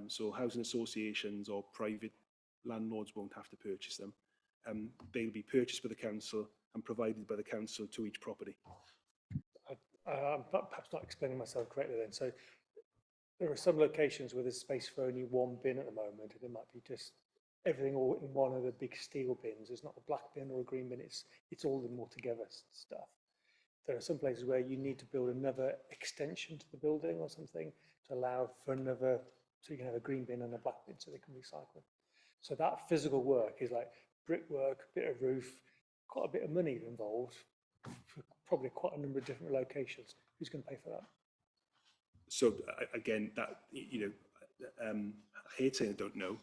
So housing associations or private landlords won't have to purchase them. They'll be purchased by the council and provided by the council to each property. I'm perhaps not explaining myself correctly then. So there are some locations where there's space for only one bin at the moment, and it might be just everything all in one of the big steel bins. It's not a black bin or a green bin, it's all of them all together stuff. There are some places where you need to build another extension to the building or something to allow for another, so you can have a green bin and a black bin so they can recycle. So that physical work is like brickwork, a bit of roof, quite a bit of money involved for probably quite a number of different locations. Who's going to pay for that? So again, that, you know, I hate saying I don't know,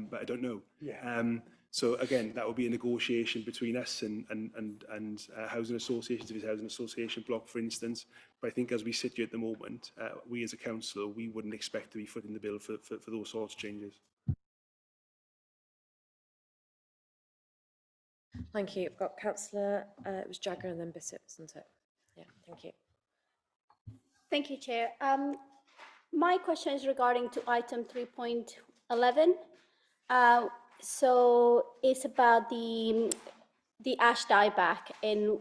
but I don't know. Yeah. So again, that will be a negotiation between us and housing associations, if it's a housing association block, for instance. But I think as we sit here at the moment, we as a council, we wouldn't expect to be footing the bill for those sorts of changes. Thank you. I've got Councillor, it was Jagger and then Bissett, wasn't it? Yeah, thank you. Thank you, Chair. My question is regarding to item 3.11. So it's about the ash dieback, and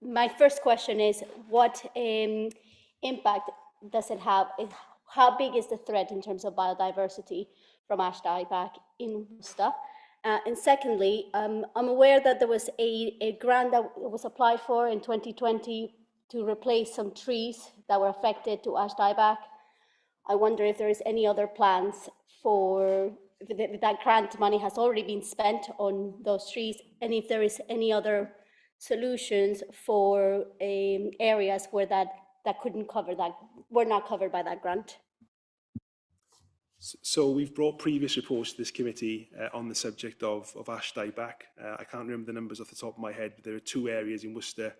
my first question is, what impact does it have? How big is the threat in terms of biodiversity from ash dieback in Worcester? And secondly, I'm aware that there was a grant that was applied for in 2020 to replace some trees that were affected to ash dieback. I wonder if there is any other plans for that grant money has already been spent on those trees, and if there is any other solutions for areas where that couldn't cover that, were not covered by that grant. So we've brought previous reports to this committee on the subject of ash dieback. I can't remember the numbers off the top of my head, but there are 2 areas in Worcester,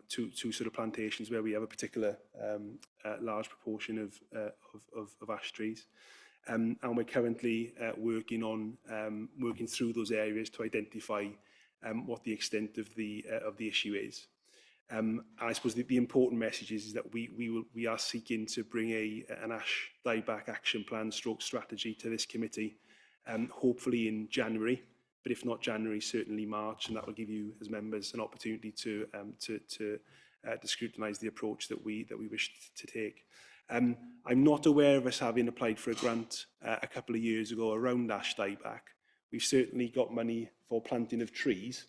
two sort of plantations where we have a particular large proportion of ash trees. And we're currently working through those areas to identify what the extent of the issue is. I suppose the important message is that we are seeking to bring an ash dieback action plan stroke strategy to this committee, hopefully in January, but if not January, certainly March, and that will give you as members an opportunity to scrutinise the approach that we wish to take. I'm not aware of us having applied for a grant a couple of years ago around ash dieback. We've certainly got money for planting of trees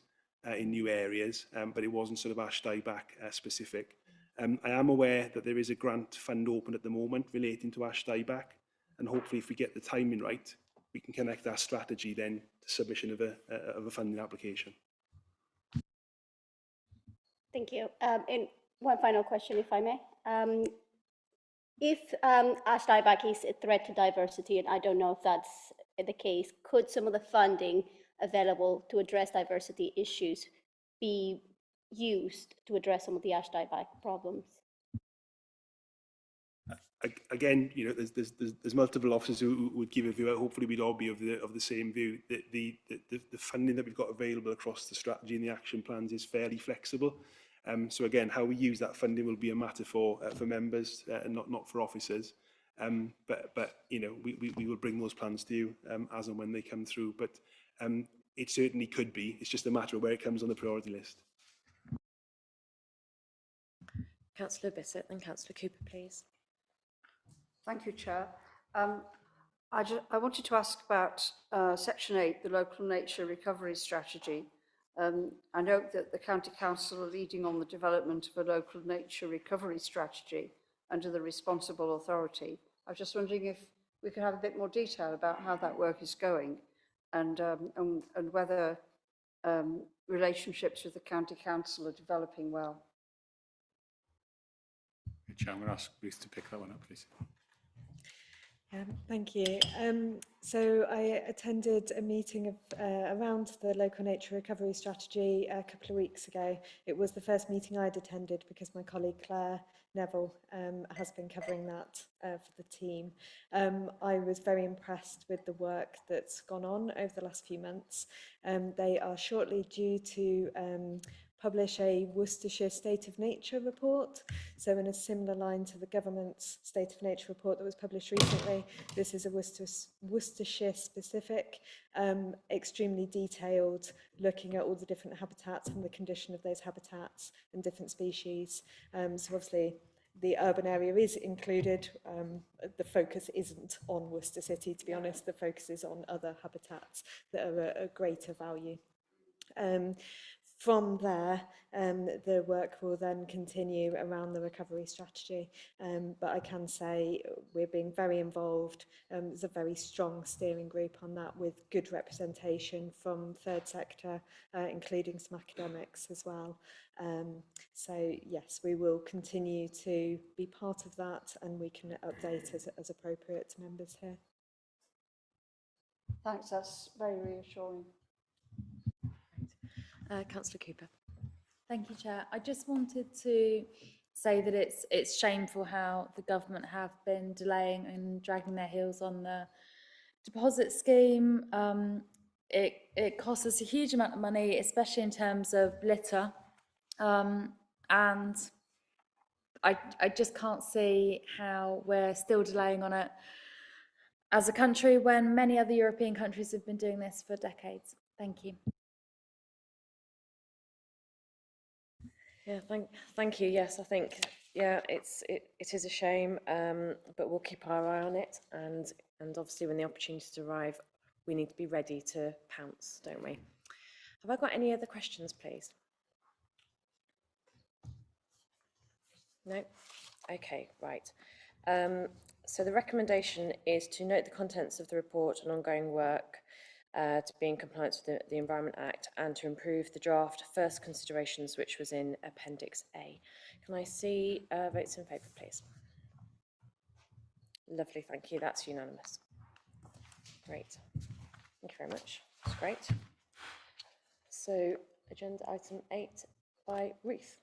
in new areas, but it wasn't sort of ash dieback specific. I am aware that there is a grant fund open at the moment relating to ash dieback, and hopefully if we get the timing right, we can connect our strategy then to submission of a funding application. Thank you. And one final question, if I may. If ash dieback is a threat to diversity, and I don't know if that's the case, could some of the funding available to address diversity issues be used to address some of the ash dieback problems? Again, you know, there's multiple officers who would give a view. Hopefully, we'd all be of the same view. The funding that we've got available across the strategy and the action plans is fairly flexible. So again, how we use that funding will be a matter for members and not for officers. But you know, we will bring those plans to you as and when they come through. But it certainly could be. It's just a matter of where it comes on the priority list. Councillor Bissett and Councillor Cooper, please. Thank you, Chair. I wanted to ask about Section 8, the Local Nature Recovery Strategy. I note that the County Council are leading on the development of a local nature recovery strategy under the responsible authority. I was just wondering if we could have a bit more detail about how that work is going and whether relationships with the County Council are developing well. Chair, I'm going to ask Ruth to pick that one up, please. Thank you. So I attended a meeting of, around the local nature recovery strategy a couple of weeks ago. It was the first meeting I'd attended because my colleague Claire Neville has been covering that for the team. I was very impressed with the work that's gone on over the last few months. They are shortly due to publish a Worcestershire State of Nature report. So in a similar line to the government's State of Nature report that was published recently, this is a Worcestershire specific, extremely detailed, looking at all the different habitats and the condition of those habitats and different species. So obviously the urban area is included. The focus isn't on Worcester City, to be honest. The focus is on other habitats that are a greater value. From there, the work will then continue around the recovery strategy. But I can say we're being very involved. There's a very strong steering group on that with good representation from third sector, including some academics as well. So yes, we will continue to be part of that, and we can update as appropriate to members here. Thanks, that's very reassuring. Councillor Cooper. Thank you, Chair. I just wanted to say that it's shameful how the government have been delaying and dragging their heels on the deposit scheme. It costs us a huge amount of money, especially in terms of litter, and I just can't see how we're still delaying on it as a country when many other European countries have been doing this for decades. Thank you. Yeah, thank you. Yes, I think, yeah, it is a shame, but we'll keep our eye on it, and obviously when the opportunities arrive, we need to be ready to pounce, don't we? Have I got any other questions, please? No? Okay, right. So the recommendation is to note the contents of the report and ongoing work to be in compliance with the Environment Act, and to improve the draft first considerations, which was in Appendix A. Can I see votes in favour, please? Lovely, thank you. That's unanimous. Great. Thank you very much. That's great. So, agenda item 8 by Ruth.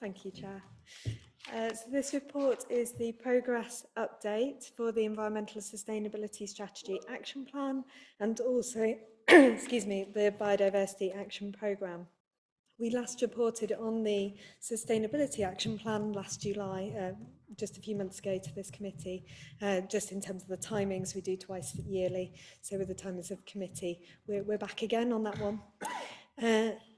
Thank you, Chair. So this report is the progress update for the Environmental Sustainability Strategy Action Plan, and also, excuse me, the Biodiversity Action Programme. We last reported on the Sustainability Action Plan last July, just a few months ago to this committee, just in terms of the timings. We do twice yearly, so with the timings of committee, we're back again on that one.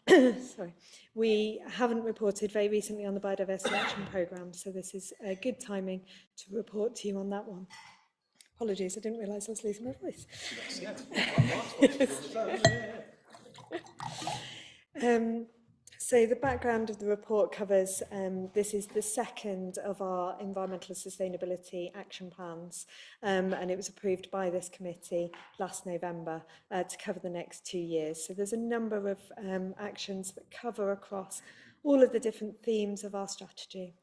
Sorry, we haven't reported very recently on the Biodiversity Action Programme, so this is a good timing to report to you on that one. Apologies, I didn't realise I was losing my voice. So the background of the report covers, this is the second of our environmental sustainability action plans, and it was approved by this committee last November to cover the next 2 years. So there's a number of actions that cover across all of the different themes of our strategy.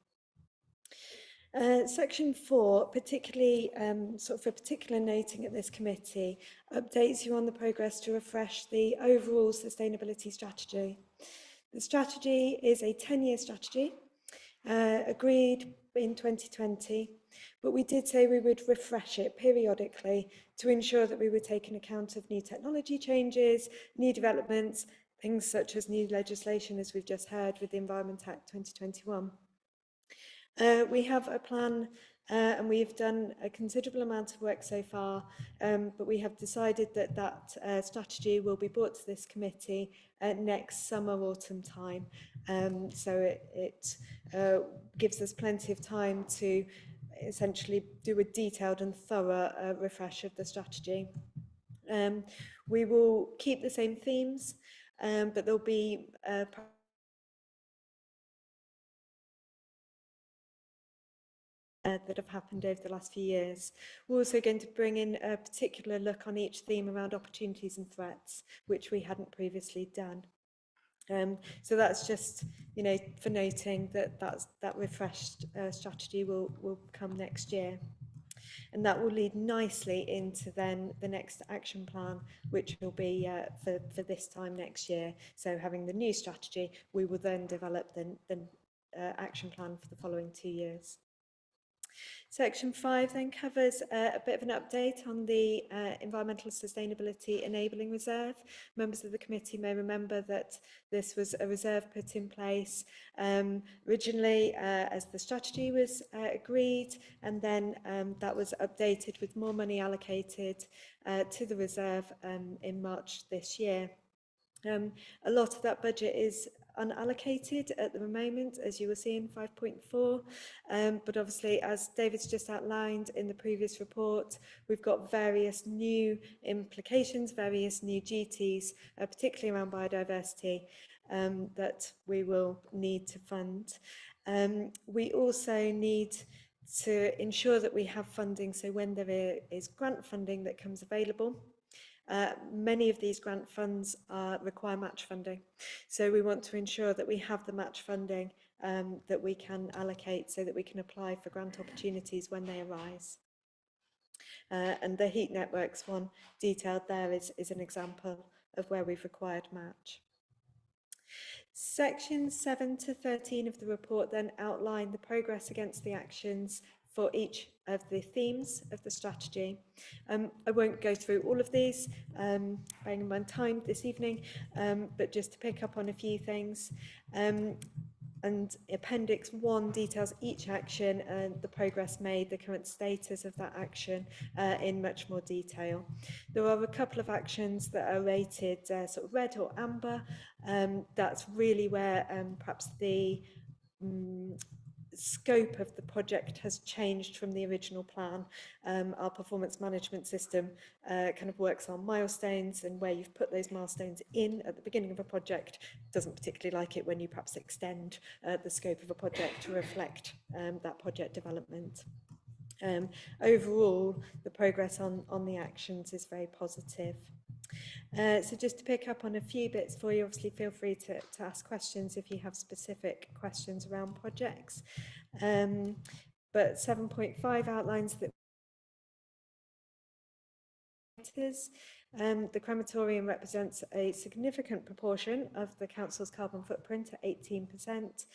Section 4, particularly sort of for particular noting at this committee, updates you on the progress to refresh the overall sustainability strategy. The strategy is a 10-year strategy, agreed in 2020, but we did say we would refresh it periodically to ensure that we were taking account of new technology changes, new developments, things such as new legislation, as we've just heard with the Environment Act 2021. We have a plan and we've done a considerable amount of work so far, but we have decided that that strategy will be brought to this committee next summer, autumn time. So it gives us plenty of time to essentially do a detailed and thorough refresh of the strategy. We will keep the same themes, but there'll be that have happened over the last few years. We're also going to bring in a particular look on each theme around opportunities and threats, which we hadn't previously done. So that's just, you know, for noting that that refreshed strategy will come next year. And that will lead nicely into then the next action plan, which will be for this time next year. So having the new strategy, we will then develop the action plan for the following 2 years. Section 5 then covers a bit of an update on the Environmental Sustainability Enabling Reserve. Members of the committee may remember that this was a reserve put in place originally as the strategy was agreed, and then that was updated with more money allocated to the reserve in March this year. A lot of that budget is unallocated at the moment, as you will see in 5.4, but obviously, as David's just outlined in the previous report, we've got various new implications, various new duties, particularly around biodiversity, that we will need to fund. We also need to ensure that we have funding, so when there is grant funding that comes available, many of these grant funds require match funding. So we want to ensure that we have the match funding that we can allocate so that we can apply for grant opportunities when they arise. And the heat networks one detailed there is an example of where we've required match. Sections 7 to 13 of the report then outline the progress against the actions for each of the themes of the strategy. I won't go through all of these, bearing in mind time this evening, but just to pick up on a few things. And Appendix 1 details each action and the progress made, the current status of that action in much more detail. There are a couple of actions that are rated sort of red or amber. That's really where perhaps the scope of the project has changed from the original plan. Our performance management system kind of works on milestones, and where you've put those milestones in at the beginning of a project doesn't particularly like it when you perhaps extend the scope of a project to reflect that project development. Overall, the progress on the actions is very positive. So just to pick up on a few bits for you, obviously feel free to ask questions if you have specific questions around projects. But 7.5 outlines that the crematorium represents a significant proportion of the council's carbon footprint at 18%.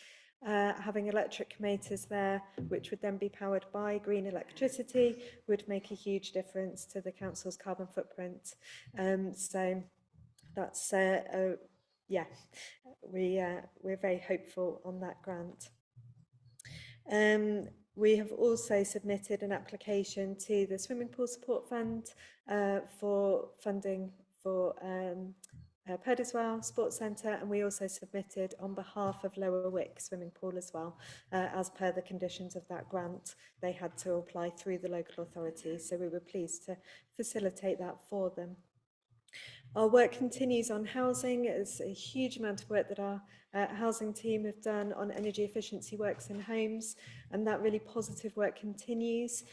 Having electric cremators there, which would then be powered by green electricity, would make a huge difference to the council's carbon footprint. So that's, yeah, we're very hopeful on that grant. We have also submitted an application to the Swimming Pool Support Fund for funding for Purdeswell Sports Centre, and we also submitted on behalf of Lower Wick Swimming Pool as well. As per the conditions of that grant, they had to apply through the local authorities, so we were pleased to facilitate that for them. Our work continues on housing. It's a huge amount of work that our housing team have done on energy efficiency works in homes, and that really positive work continues.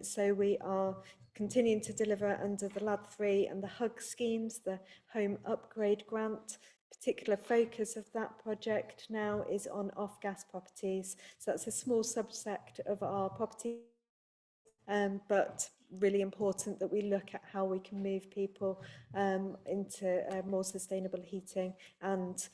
So we are continuing to deliver under the LAD3 and the HUG schemes, the Home Upgrade Grant. Particular focus of that project now is on off-gas properties. So that's a small subset of our property, but really important that we look at how we can move people into more sustainable heating and